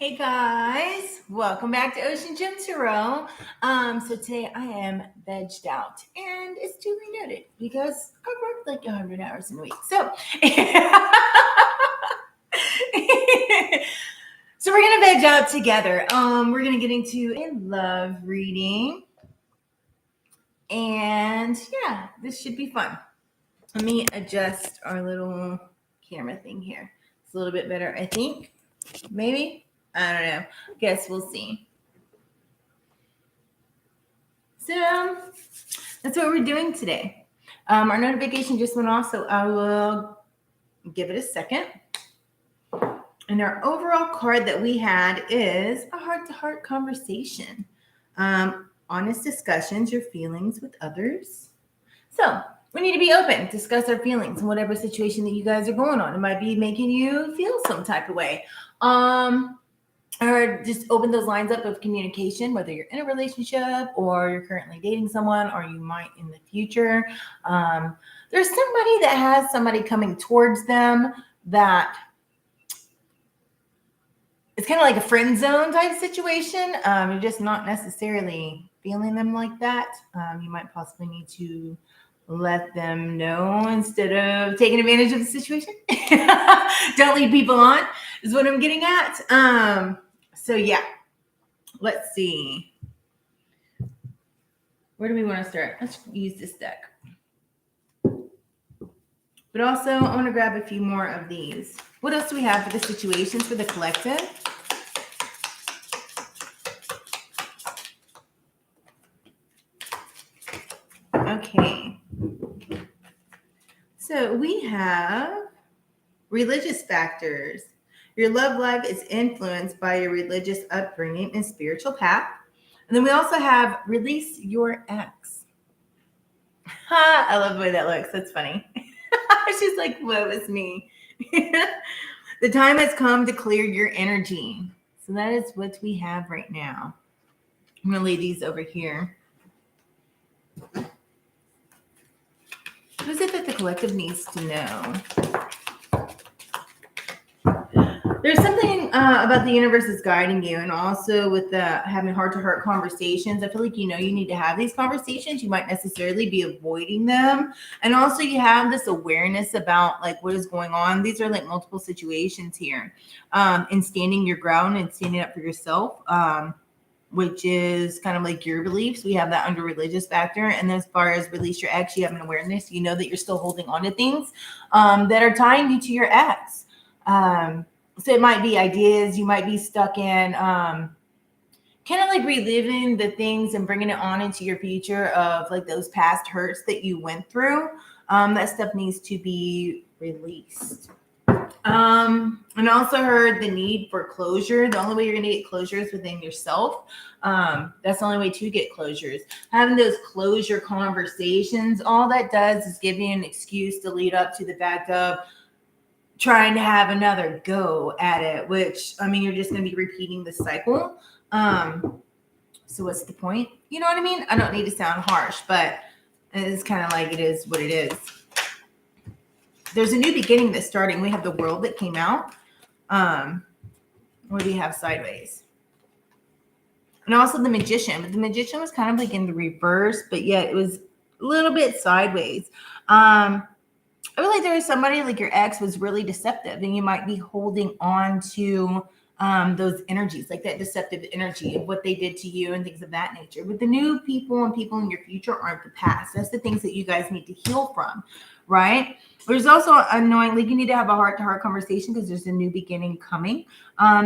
Hey guys, welcome back to OceanGemTarot. So today I am vegged out, and it's duly noted because I worked like 100 hours in a week. So, so we're gonna veg out together. We're gonna get into a love reading, and yeah, this should be fun. Let me adjust our little camera thing here. It's a little bit better, I think. Maybe. I don't know. Guess we'll see. So that's what we're doing today. Our notification just went off, so I will give it a second. And our overall card that we had is a heart-to-heart conversation. Honest discussions, your feelings with others. So we need to be open, discuss our feelings in whatever situation that you guys are going on. It might be making you feel some type of way. Or just open those lines up of communication, whether you're in a relationship or you're currently dating someone or you might in the future. There's somebody that has somebody coming towards them that it's kind of like a friend zone type situation. You're just not necessarily feeling them like that. You might possibly need to let them know instead of taking advantage of the situation. Don't lead people on is what I'm getting at. So yeah, let's see. Where do we want to start? Let's use this deck. But also, I want to grab a few more of these. What else do we have for the situations for the collective? Okay. So we have religious factors. Your love life is influenced by your religious upbringing and spiritual path. And then we also have release your ex. I love the way that looks. That's funny. She's like, what was me? The time has come to clear your energy. So that is what we have right now. I'm going to lay these over here. What is it that the collective needs to know? There's something about the universe is guiding you, and also with the having heart-to-heart conversations. I feel like you need to have these conversations. You might necessarily be avoiding them, and also you have this awareness about like what is going on. These are like multiple situations here, and standing your ground and standing up for yourself, which is kind of like your beliefs. We have that under religious factor, and as far as release your ex, you have an awareness. You know that you're still holding on to things that are tying you to your ex. So it might be ideas you might be stuck in, kind of like reliving the things and bringing it on into your future of like those past hurts that you went through. That stuff needs to be released. And also heard the need for closure. The only way you're going to get closure is within yourself. That's the only way to get closures. Having those closure conversations, all that does is give you an excuse to lead up to the fact of trying to have another go at it, which, I mean, you're just going to be repeating the cycle. So what's the point? You know what I mean? I don't need to sound harsh, but it's kind of like it is what it is. There's a new beginning that's starting. We have the World that came out. What do you have sideways? And also the Magician. But the Magician was kind of like in the reverse, but yet it was a little bit sideways. I feel like there is somebody like your ex was really deceptive, and you might be holding on to those energies, like that deceptive energy of what they did to you and things of that nature. But the new people and people in your future aren't the past. That's the things that you guys need to heal from, right? There's also annoying, like you need to have a heart-to-heart conversation because there's a new beginning coming.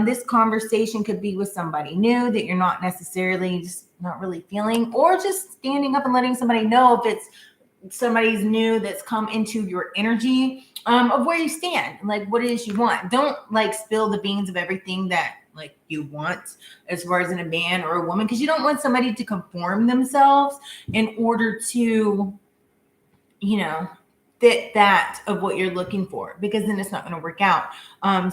This conversation could be with somebody new that you're not necessarily just not really feeling, or just standing up and letting somebody know if it's somebody's new that's come into your energy of where you stand, like what it is you want. Don't like spill the beans of everything that like you want as far as in a man or a woman, because you don't want somebody to conform themselves in order to, fit that of what you're looking for, because then it's not going to work out.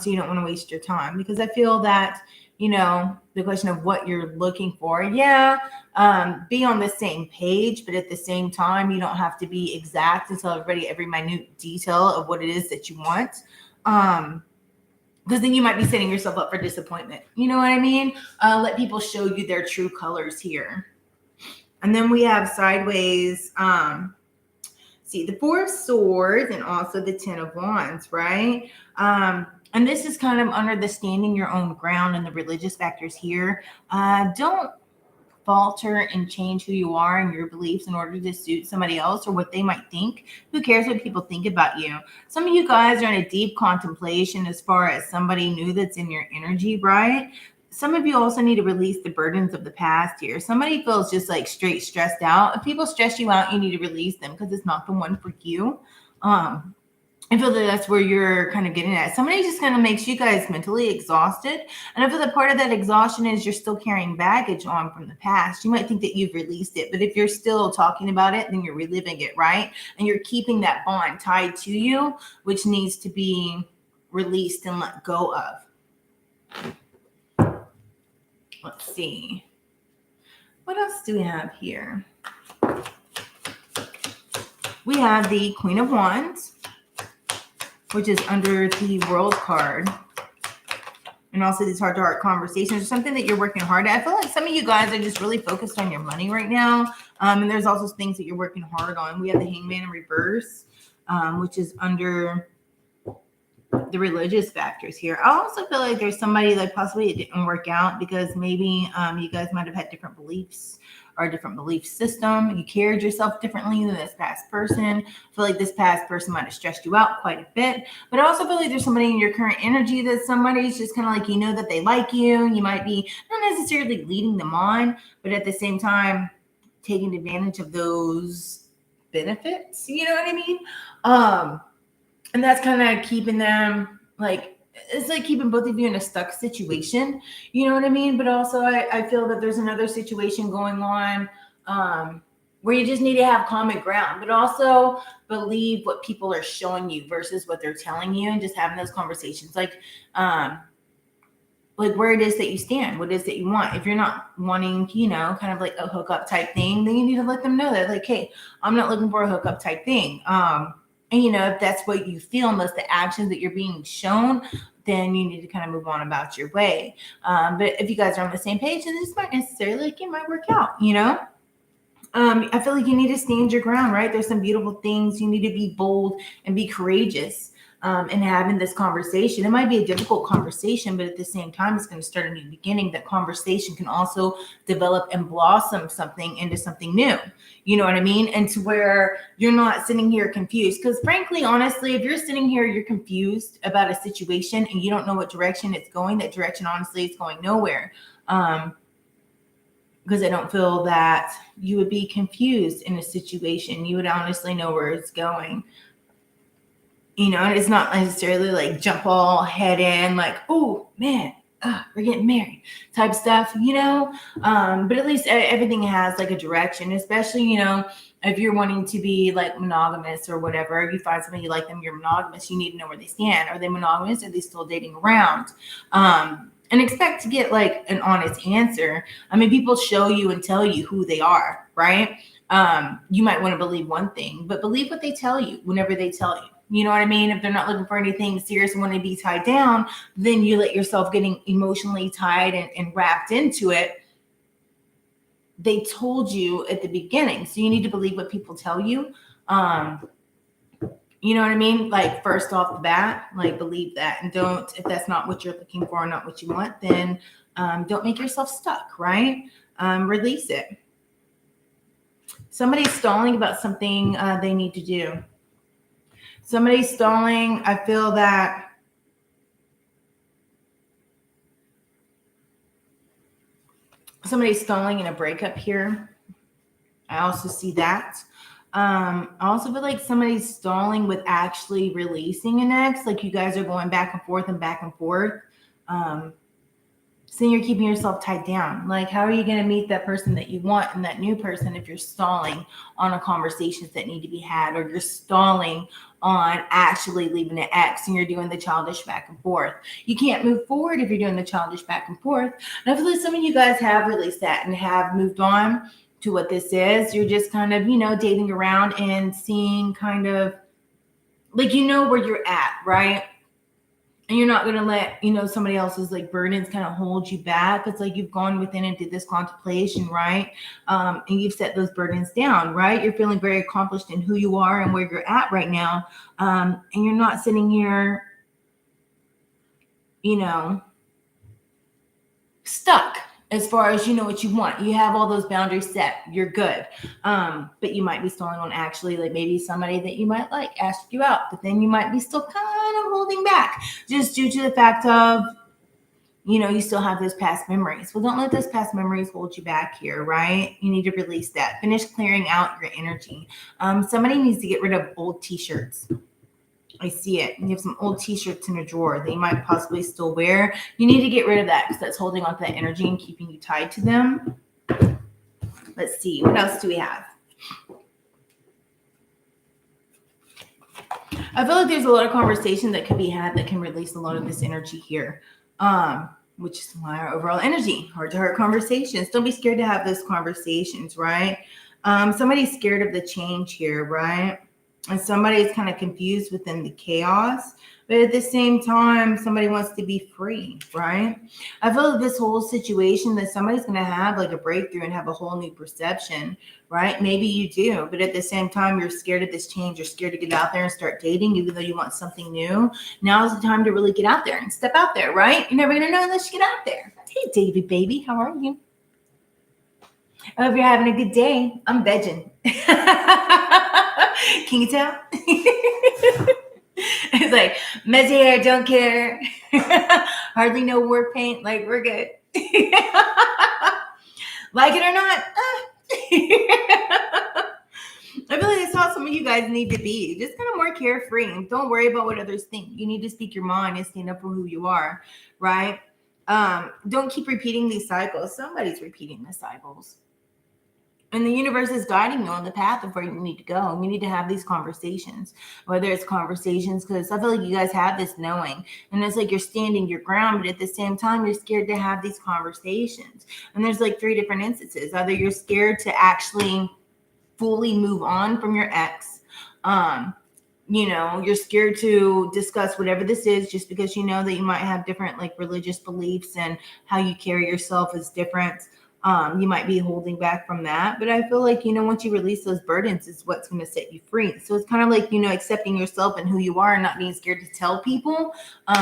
So you don't want to waste your time, because I feel that, the question of what you're looking for, be on the same page, but at the same time, you don't have to be exact and tell everybody every minute detail of what it is that you want. because then you might be setting yourself up for disappointment. You know what I mean? Let people show you their true colors here. And then we have sideways, see the Four of Swords and also the Ten of Wands, right? And this is kind of under the standing your own ground and the religious factors here. Don't falter and change who you are and your beliefs in order to suit somebody else or what they might think. Who cares what people think about you? Some of you guys are in a deep contemplation as far as somebody new that's in your energy, right? Some of you also need to release the burdens of the past here. Somebody feels just like straight stressed out. If people stress you out, you need to release them because it's not the one for you. I feel that that's where you're kind of getting at. Somebody just kind of makes you guys mentally exhausted. And I feel that part of that exhaustion is you're still carrying baggage on from the past. You might think that you've released it, but if you're still talking about it, then you're reliving it, right? And you're keeping that bond tied to you, which needs to be released and let go of. Let's see. What else do we have here? We have the Queen of Wands, which is under the World card. And also these heart-to-heart conversations are something that you're working hard at. I feel like some of you guys are just really focused on your money right now. And there's also things that you're working hard on. We have the Hangman in reverse, which is under the religious factors here. I also feel like there's somebody that possibly it didn't work out because maybe you guys might have had different beliefs or a different belief system. You carried yourself differently than this past person. I feel like this past person might have stressed you out quite a bit. But I also feel like there's somebody in your current energy that somebody's just kind of like, you know, that they like you. You might be not necessarily leading them on, but at the same time, taking advantage of those benefits. You know what I mean? And that's kind of keeping them like, it's like keeping both of you in a stuck situation. You know what I mean? But also I feel that there's another situation going on where you just need to have common ground, but also believe what people are showing you versus what they're telling you and just having those conversations. Like where it is that you stand, what it is that you want. If you're not wanting, you know, kind of like a hookup type thing, then you need to let them know that like, hey, I'm not looking for a hookup type thing. And, you know, if that's what you feel and that's the actions that you're being shown, then you need to kind of move on about your way. But if you guys are on the same page, then this might necessarily, like, it might work out, you know? I feel like you need to stand your ground, right? There's some beautiful things. You need to be bold and be courageous in having this conversation. It might be a difficult conversation, but at the same time, it's going to start a new beginning. That conversation can also develop and blossom something into something new. You know what I mean? And to where you're not sitting here confused. Because frankly, honestly, if you're sitting here, you're confused about a situation and you don't know what direction it's going, that direction, honestly, is going nowhere. Because I don't feel that you would be confused in a situation. You would honestly know where it's going. You know, and it's not necessarily like jump all head in, like, oh man, we're getting married type stuff, you know. But at least everything has like a direction, especially, you know, if you're wanting to be like monogamous or whatever. If you find somebody you like them, you're monogamous, you need to know where they stand. Are they monogamous? Are they still dating around? And expect to get like an honest answer. I mean, people show you and tell you who they are, right? You might want to believe one thing, but believe what they tell you whenever they tell you. You know what I mean? If they're not looking for anything serious and want to be tied down, then you let yourself getting emotionally tied and wrapped into it. They told you at the beginning. So you need to believe what people tell you. You know what I mean? Like first off the bat, like believe that. And don't, if that's not what you're looking for or not what you want, then don't make yourself stuck, right? Release it. Somebody's stalling about something they need to do. Somebody's stalling. I feel that somebody's stalling in a breakup here. I also see that. I also feel like somebody's stalling with actually releasing an ex. Like you guys are going back and forth and back and forth. So you're keeping yourself tied down. Like, how are you going to meet that person that you want and that new person if you're stalling on a conversations that need to be had, or you're stalling on actually leaving an ex and you're doing the childish back and forth? You can't move forward if you're doing the childish back and forth. And I feel like some of you guys have released that and have moved on to what this is. You're just kind of, you know, dating around and seeing kind of like, you know, where you're at, right? And you're not going to let, somebody else's like burdens kind of hold you back. It's like you've gone within and did this contemplation, right? And you've set those burdens down, right? You're feeling very accomplished in who you are and where you're at right now. And you're not sitting here, stuck as far as what you want. You have all those boundaries set. You're good. But you might be stalling on actually like maybe somebody that you might like ask you out, but then you might be still kind of holding back just due to the fact of, you still have those past memories. Well, don't let those past memories hold you back here, right? You need to release that. Finish clearing out your energy. Somebody needs to get rid of old t-shirts. I see it. You have some old t-shirts in a drawer that you might possibly still wear. You need to get rid of that because that's holding on to that energy and keeping you tied to them. Let's see. What else do we have? I feel like there's a lot of conversation that can be had that can release a lot of this energy here. Which is why our overall energy, heart-to-heart conversations. Don't be scared to have those conversations, right? Somebody's scared of the change here, right? And somebody's kind of confused within the chaos, but at the same time, somebody wants to be free, right? I feel like this whole situation that somebody's going to have like a breakthrough and have a whole new perception, right? Maybe you do, but at the same time, you're scared of this change. You're scared to get out there and start dating, even though you want something new. Now's the time to really get out there and step out there, right? You're never going to know unless you get out there. Hey, David, baby, how are you? I hope you're having a good day. I'm vegging. Can you tell? It's like messy hair, don't care. Hardly no work paint. Like we're good. Like it or not. I feel like that's how some of you guys need to be. Just kind of more carefree. Don't worry about what others think. You need to speak your mind and stand up for who you are, right? Don't keep repeating these cycles. Somebody's repeating the cycles. And the universe is guiding you on the path of where you need to go. You need to have these conversations, whether it's conversations, because I feel like you guys have this knowing. And it's like you're standing your ground, but at the same time, you're scared to have these conversations. And there's like 3 different instances. Either you're scared to actually fully move on from your ex. You're scared to discuss whatever this is just because you know that you might have different like religious beliefs and how you carry yourself is different. You might be holding back from that, but I feel like, once you release those burdens is what's going to set you free. So it's kind of like, accepting yourself and who you are and not being scared to tell people,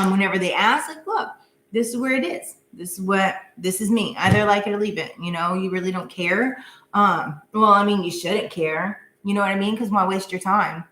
whenever they ask, like, look, this is where it is. This is me. Either like it or leave it. You really don't care. You shouldn't care. You know what I mean? Because why waste your time?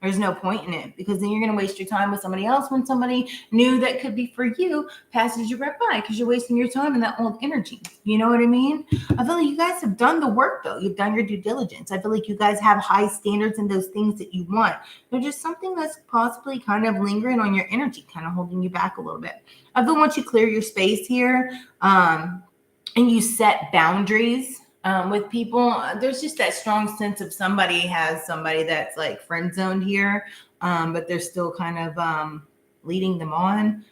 There's no point in it because then you're going to waste your time with somebody else when somebody new that could be for you passes you right by because you're wasting your time in that old energy. You know what I mean? I feel like you guys have done the work though. You've done your due diligence. I feel like you guys have high standards in those things that you want. There's just something that's possibly kind of lingering on your energy, kind of holding you back a little bit. I feel once you clear your space here and you set boundaries, with people, there's just that strong sense of somebody has somebody that's like friend zoned here, but they're still kind of leading them on.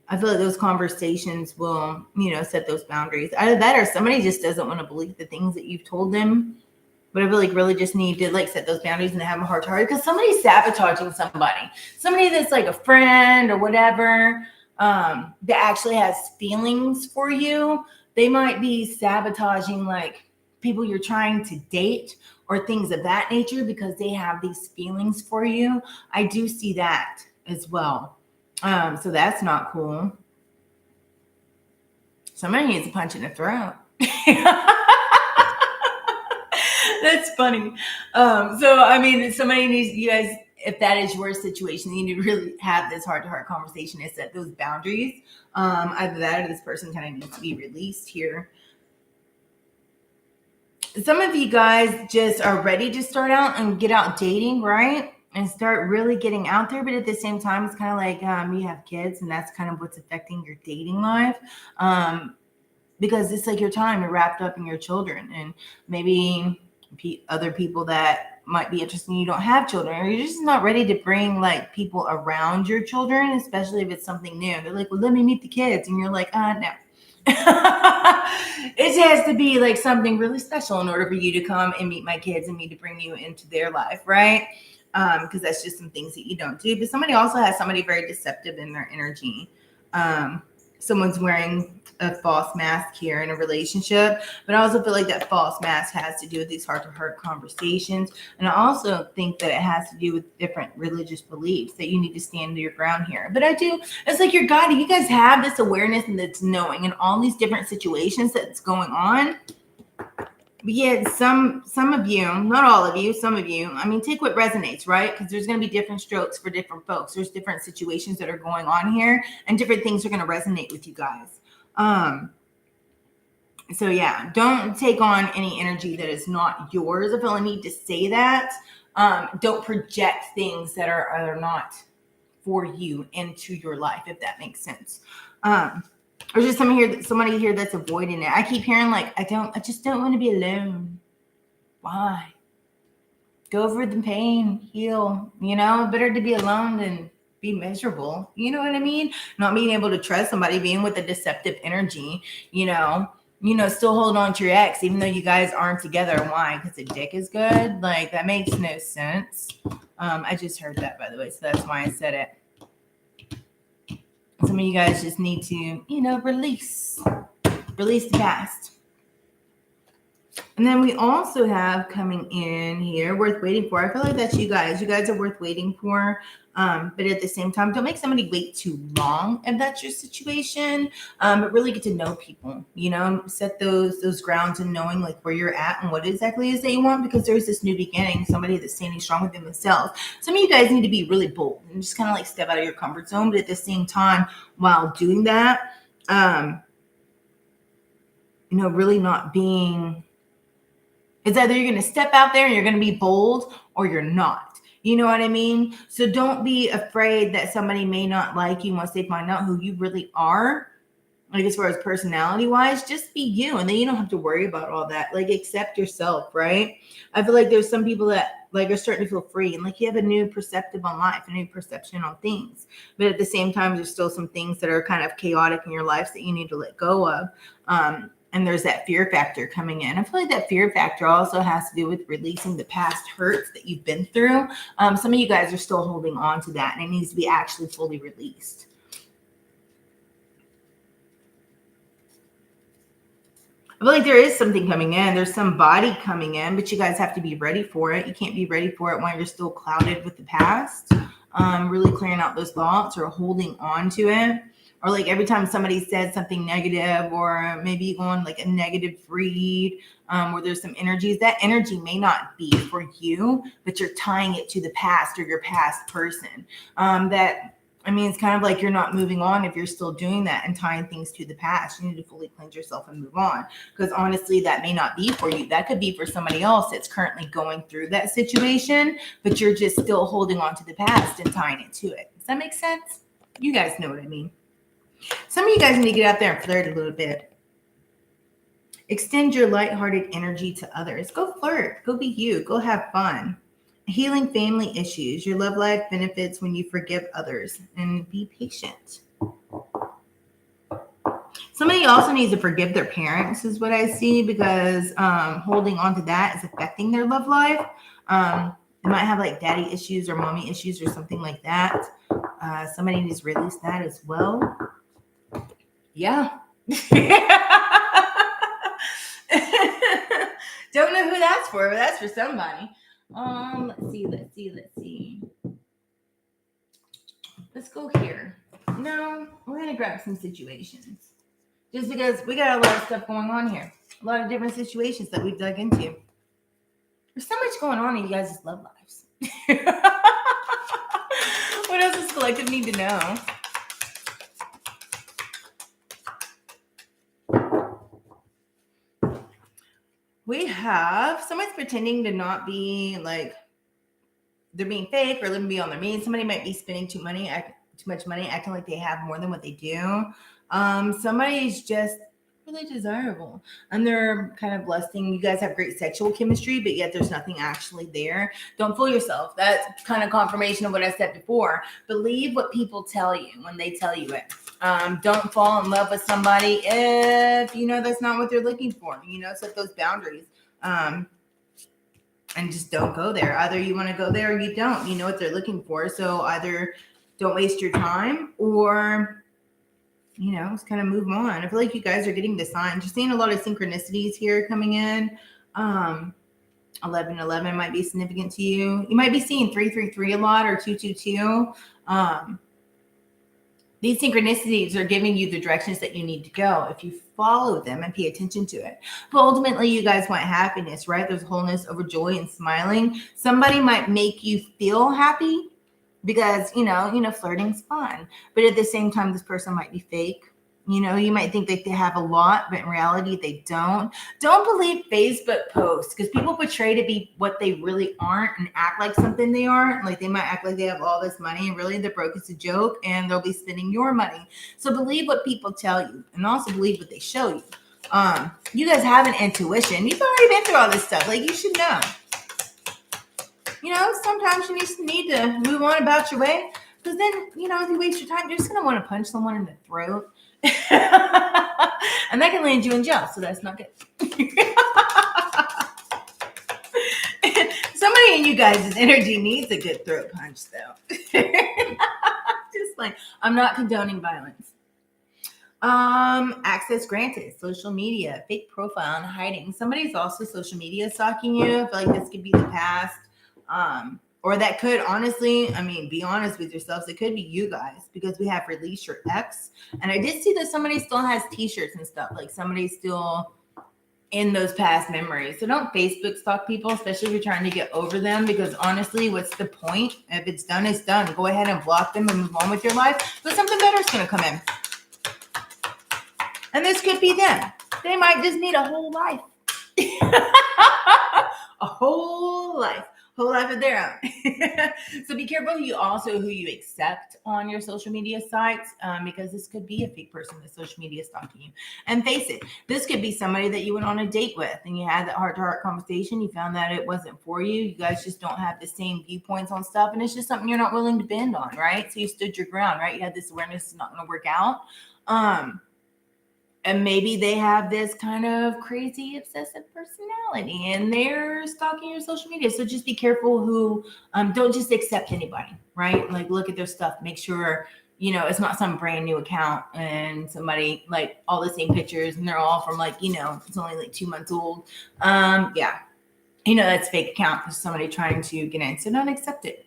I feel like those conversations will, set those boundaries. Either that or somebody just doesn't want to believe the things that you've told them. But I feel like really just need to like set those boundaries and have a heart to heart because somebody's sabotaging somebody that's like a friend or whatever, that actually has feelings for you. They might be sabotaging like people you're trying to date or things of that nature because they have these feelings for you. I do see that as well. So that's not cool. Somebody needs a punch in the throat. That's funny. Somebody needs, you guys, if that is your situation, you need to really have this heart-to-heart conversation and set those boundaries. Either that or this person kind of needs to be released here. Some of you guys just are ready to start out and get out dating, right? And start really getting out there. But at the same time, it's kind of like you have kids and that's kind of what's affecting your dating life. Because it's like your time, you're wrapped up in your children and maybe other people that might be interested in you don't have children or you're just not ready to bring like people around your children, especially if it's something new. They're like, well, let me meet the kids. And you're like, no. It has to be like something really special in order for you to come and meet my kids and me to bring you into their life, right? because that's just some things that you don't do. But somebody also has somebody very deceptive in their energy. Someone's wearing a false mask here in a relationship, but I also feel like that false mask has to do with these heart-to-heart conversations. And I also think that it has to do with different religious beliefs, that you need to stand your ground here. But it's like you're guided. You guys have this awareness and this knowing in all these different situations that's going on. But yeah, some of you, not all of you, some of you, I mean, take what resonates, right? Because there's going to be different strokes for different folks. There's different situations that are going on here, and different things are going to resonate with you guys. So yeah, don't take on any energy that is not yours. I feel I need to say that. Don't project things that are not for you into your life, if that makes sense. Or just somebody here that's avoiding it. I keep hearing like, I just don't want to be alone. Why? Go over the pain, heal, better to be alone than be miserable. You know what I mean? Not being able to trust somebody, being with a deceptive energy, still holding on to your ex, even though you guys aren't together. Why? Because the dick is good? Like, that makes no sense. I just heard that, by the way, so that's why I said it. Some of you guys just need to, release the past. And then we also have coming in here, worth waiting for. I feel like that's you guys. You guys are worth waiting for. But at the same time, don't make somebody wait too long if that's your situation. But really get to know people, set those grounds and knowing like where you're at and what exactly is that you want, because there's this new beginning, somebody that's standing strong within themselves. Some of you guys need to be really bold and just kind of like step out of your comfort zone. But at the same time, while doing that, really not being, it's either you're going to step out there and you're going to be bold or you're not. You know what I mean? So don't be afraid that somebody may not like you once they find out who you really are. Like, as far as personality wise, just be you. And then you don't have to worry about all that. Like, accept yourself, right? I feel like there's some people that like are starting to feel free and like you have a new perspective on life, a new perception on things. But at the same time, there's still some things that are kind of chaotic in your life that you need to let go of. And there's that fear factor coming in. I feel like that fear factor also has to do with releasing the past hurts that you've been through. Some of you guys are still holding on to that, and it needs to be actually fully released. I feel like there is something coming in. There's somebody coming in, but you guys have to be ready for it. You can't be ready for it while you're still clouded with the past. Really clearing out those thoughts or holding on to it. Or like every time somebody said something negative, or maybe you go on like a negative read, where there's some energies, that energy may not be for you, but you're tying it to the past or your past person. It's kind of like you're not moving on if you're still doing that and tying things to the past. You need to fully cleanse yourself and move on, because honestly, that may not be for you. That could be for somebody else that's currently going through that situation, but you're just still holding on to the past and tying it to it. Does that make sense? You guys know what I mean. Some of you guys need to get out there and flirt a little bit. Extend your lighthearted energy to others. Go flirt. Go be you. Go have fun. Healing family issues. Your love life benefits when you forgive others and be patient. Somebody also needs to forgive their parents, is what I see, because holding on to that is affecting their love life. They might have like daddy issues or mommy issues or something like that. Somebody needs to release that as well. Yeah. Don't know who that's for, but that's for somebody. Let's see. Let's go here. No, we're going to grab some situations. Just because we got a lot of stuff going on here. A lot of different situations that we've dug into. There's so much going on in you guys' love lives. What else does collective need to know? We have someone's pretending to not be like they're being fake or living beyond their means. Somebody might be spending too much money, acting like they have more than what they do. Somebody's just really desirable and they're kind of lusting. You guys have great sexual chemistry, but yet there's nothing actually there. Don't fool yourself. That's kind of confirmation of what I said before. Believe what people tell you when they tell you it. Don't fall in love with somebody if that's not what they're looking for. Set those boundaries. and just don't go there. Either you want to go there or you don't. You know what they're looking for. So either don't waste your time or, just kind of move on. I feel like you guys are getting the signs. You're seeing a lot of synchronicities here coming in. 1111 might be significant to you. You might be seeing 333 a lot or 222. These synchronicities are giving you the directions that you need to go if you follow them and pay attention to it. But ultimately, you guys want happiness, right? There's wholeness over joy and smiling. Somebody might make you feel happy because, flirting's fun. But at the same time, this person might be fake. You might think that they have a lot, but in reality, they don't. Don't believe Facebook posts because people portray to be what they really aren't and act like something they aren't. Like they might act like they have all this money and really they're broke. It's a joke and they'll be spending your money. So believe what people tell you and also believe what they show you. You guys have an intuition. You've already been through all this stuff. Like you should know. Sometimes you just need to move on about your way because then, if you waste your time, you're just going to want to punch someone in the throat. And that can land you in jail, so that's not good. Somebody in you guys' energy needs a good throat punch, though. Just like, I'm not condoning violence. Access granted, social media, fake profile and hiding. Somebody's also social media stalking you. I feel like this could be the past. Or that could honestly, be honest with yourselves. It could be you guys because we have released your ex. And I did see that somebody still has t-shirts and stuff. Like somebody's still in those past memories. So don't Facebook stalk people, especially if you're trying to get over them. Because honestly, what's the point? If it's done, it's done. Go ahead and block them and move on with your life. But something better is going to come in. And this could be them. They might just need a whole life. A whole life. Whole life of their own. So be careful who you accept on your social media sites, because this could be a fake person that's social media stalking you. And face it, this could be somebody that you went on a date with and you had that heart-to-heart conversation. You found that it wasn't for you. You guys just don't have the same viewpoints on stuff, and it's just something you're not willing to bend on, right? So you stood your ground, right? You had this awareness it's not going to work out. And maybe they have this kind of crazy obsessive personality and they're stalking your social media. So just be careful who, don't just accept anybody, right? Like look at their stuff, make sure, it's not some brand new account and somebody like all the same pictures and they're all from it's only like 2 months old. That's fake account for somebody trying to get in. So don't accept it.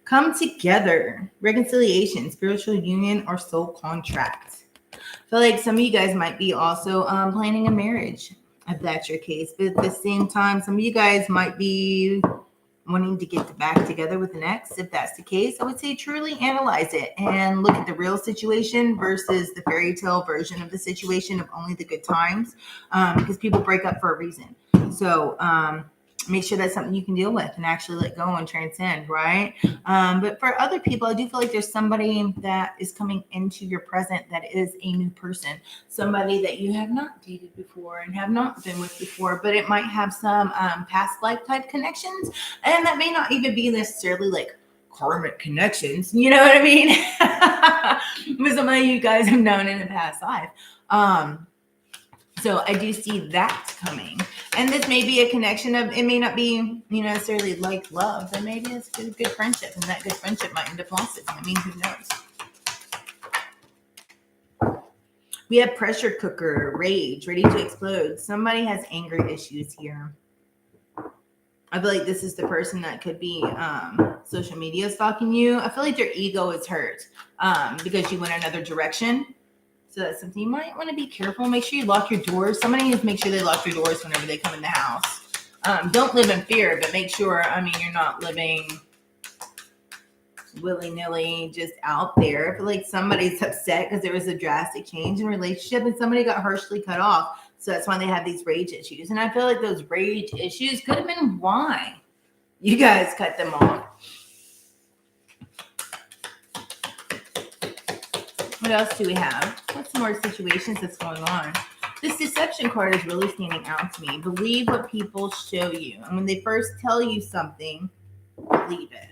Come together, reconciliation, spiritual union, or soul contract. I feel like some of you guys might be also planning a marriage, if that's your case. But at the same time, some of you guys might be wanting to get back together with an ex. If that's the case, I would say truly analyze it and look at the real situation versus the fairy tale version of the situation of only the good times, because people break up for a reason. So make sure that's something you can deal with and actually let go and transcend, right? But for other people, I do feel like there's somebody that is coming into your present that is a new person, somebody that you have not dated before and have not been with before, but it might have some past life type connections, and that may not even be necessarily like karmic connections, you know what I mean? With somebody you guys have known in a past life. So I do see that coming. And this may be a connection of, it may not be, necessarily like love, but maybe it's a good friendship. And that good friendship might end up lost. I mean, who knows? We have pressure cooker, rage, ready to explode. Somebody has anger issues here. I feel like this is the person that could be social media stalking you. I feel like their ego is hurt because you went another direction. So that's something you might want to be careful. Make sure you lock your doors. Somebody needs to make sure they lock your doors whenever they come in the house. Don't live in fear, but make sure, you're not living willy-nilly just out there. I feel like somebody's upset because there was a drastic change in relationship and somebody got harshly cut off. So that's why they have these rage issues. And I feel like those rage issues could have been why you guys cut them off. What else do we have? What's more situations that's going on? This deception card is really standing out to me. Believe what people show you. And when they first tell you something, believe it.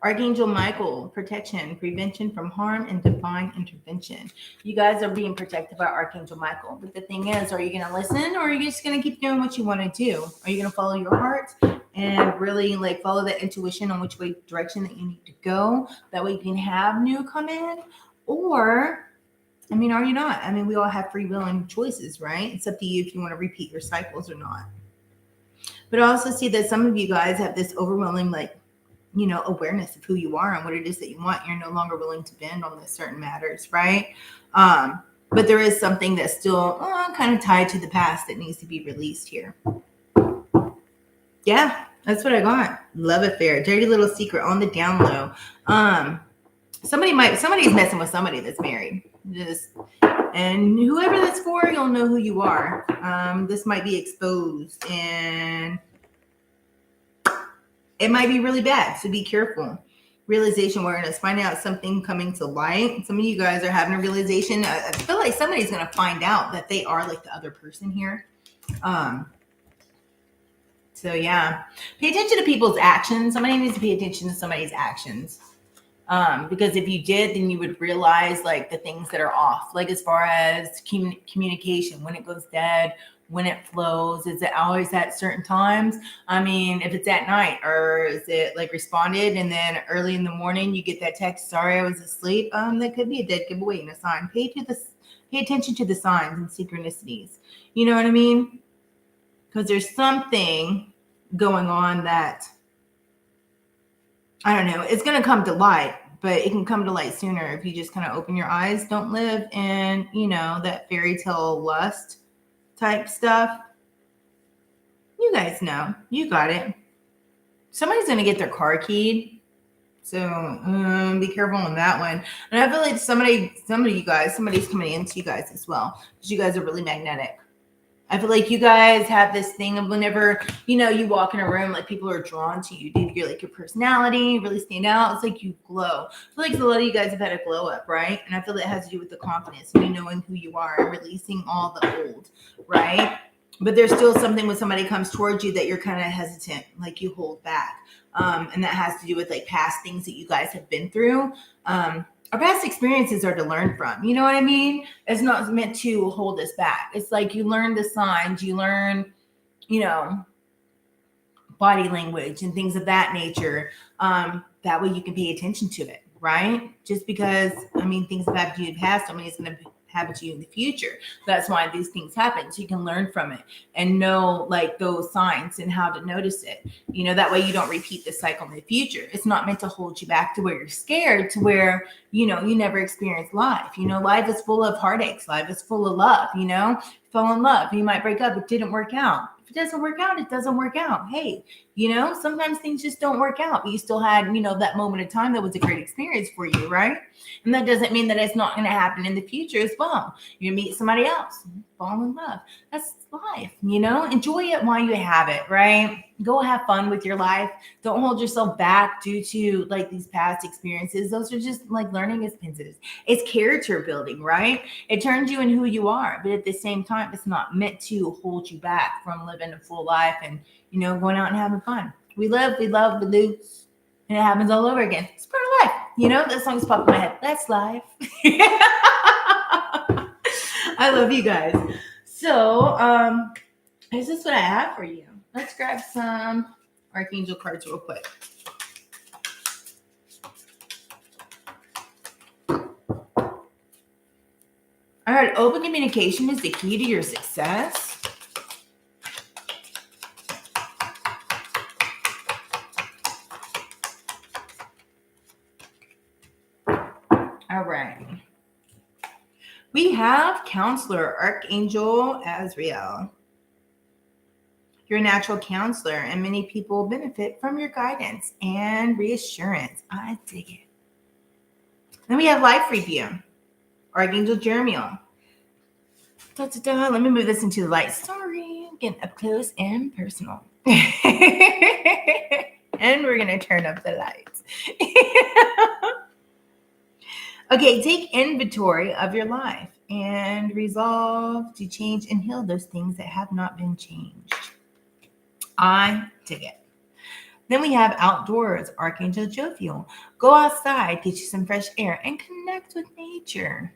Archangel Michael, protection, prevention from harm, and divine intervention. You guys are being protected by Archangel Michael. But the thing is, are you going to listen, or are you just going to keep doing what you want to do? Are you going to follow your heart and really like follow that intuition on which way direction that you need to go? That way you can have new come in. Or, I mean, are you not? I mean, we all have free will and choices, right? It's up to you if you want to repeat your cycles or not. But I also see that some of you guys have this overwhelming, like, you know, awareness of who you are and what it is that you want. You're no longer willing to bend on this certain matters, right? But there is something that's still kind of tied to the past that needs to be released here. Yeah, that's what I got. Love affair, dirty little secret on the down low. Somebody's messing with somebody that's married. And whoever that's for, you'll know who you are. This might be exposed and it might be really bad, so be careful. Realization awareness, finding out something coming to light. Some of you guys are having a realization. I feel like somebody's going to find out that they are like the other person here. So yeah, pay attention to people's actions. Somebody needs to pay attention to somebody's actions. Because if you did, then you would realize like the things that are off, like as far as communication, when it goes dead, when it flows, is it always at certain times? I mean, if it's at night, or is it like responded and then early in the morning you get that text, sorry, I was asleep. That could be a dead giveaway and a sign. Pay attention to the signs and synchronicities. You know what I mean? Because there's something going on that, I don't know, it's going to come to light, but it can come to light sooner if you just kind of open your eyes. Don't live in, you know, that fairy tale lust type stuff. You guys know. You got it. Somebody's going to get their car keyed. So be careful on that one. And I feel like somebody's coming into you guys as well, because you guys are really magnetic. I feel like you guys have this thing of whenever, you know, you walk in a room, like people are drawn to you. You're like your personality really stand out. It's like you glow. I feel like a lot of you guys have had a glow up, right? And I feel that has to do with the confidence and you knowing who you are and releasing all the old, right? But there's still something when somebody comes towards you that you're kind of hesitant, like you hold back. And that has to do with like past things that you guys have been through. Our past experiences are to learn from, you know what I mean? It's not meant to hold us back. It's like you learn the signs, you learn, you know, body language and things of that nature. That way you can pay attention to it, right? Just because, I mean, things have happened to you in the past, somebody's going to happen to you in the future. That's why these things happen. So you can learn from it and know like those signs and how to notice it. You know, that way you don't repeat the cycle in the future. It's not meant to hold you back to where you're scared, to where, you know, you never experience life. You know, life is full of heartaches. Life is full of love, you know, fall in love. You might break up. It didn't work out. If it doesn't work out, it doesn't work out. Hey, you know, sometimes things just don't work out, but you still had, you know, that moment of time that was a great experience for you, right? And that doesn't mean that it's not going to happen in the future as well. You meet somebody else, fall in love. That's life, you know, enjoy it while you have it, right? Go have fun with your life. Don't hold yourself back due to like these past experiences. Those are just like learning experiences. It's character building, right? It turns you in who you are, but at the same time, it's not meant to hold you back from living a full life and, you know, going out and having fun. We live, we love, we lose, and it happens all over again. It's part of life. You know, that song's popped in my head. That's life. I love you guys. So, is this what I have for you? Let's grab some Archangel cards real quick. All right, open communication is the key to your success. All right. We have Counselor, Archangel Azrael. You're a natural counselor, and many people benefit from your guidance and reassurance. I dig it. Then we have Life Review, Archangel Jeremiel. Let me move this into the light. Sorry, I'm getting up close and personal. And we're going to turn up the lights. Okay, take inventory of your life and resolve to change and heal those things that have not been changed. I dig it. Then we have outdoors, Archangel Jophiel. Go outside, get you some fresh air, and connect with nature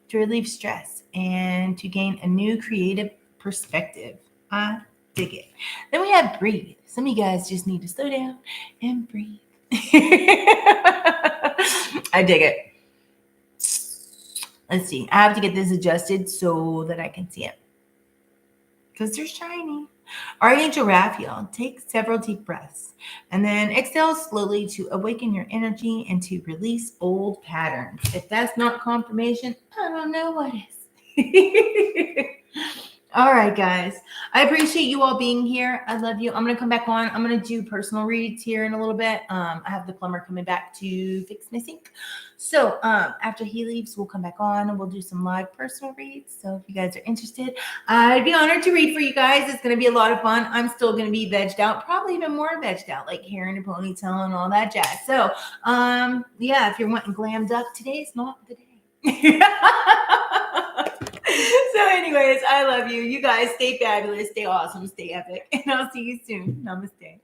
to relieve stress and to gain a new creative perspective. I dig it. Then we have breathe. Some of you guys just need to slow down and breathe. I dig it. Let's see. I have to get this adjusted so that I can see it, because they're shiny. Archangel Raphael, take several deep breaths and then exhale slowly to awaken your energy and to release old patterns. If that's not confirmation, I don't know what is. All right, guys. I appreciate you all being here. I love you. I'm going to come back on. I'm going to do personal reads here in a little bit. I have the plumber coming back to fix my sink. So after he leaves, we'll come back on and we'll do some live personal reads. So if you guys are interested, I'd be honored to read for you guys. It's going to be a lot of fun. I'm still going to be vegged out, probably even more vegged out, like hair in a ponytail and all that jazz. So yeah, if you're wanting glammed up, today's not the day. So anyways, I love you. You guys stay fabulous, stay awesome, stay epic, and I'll see you soon. Namaste.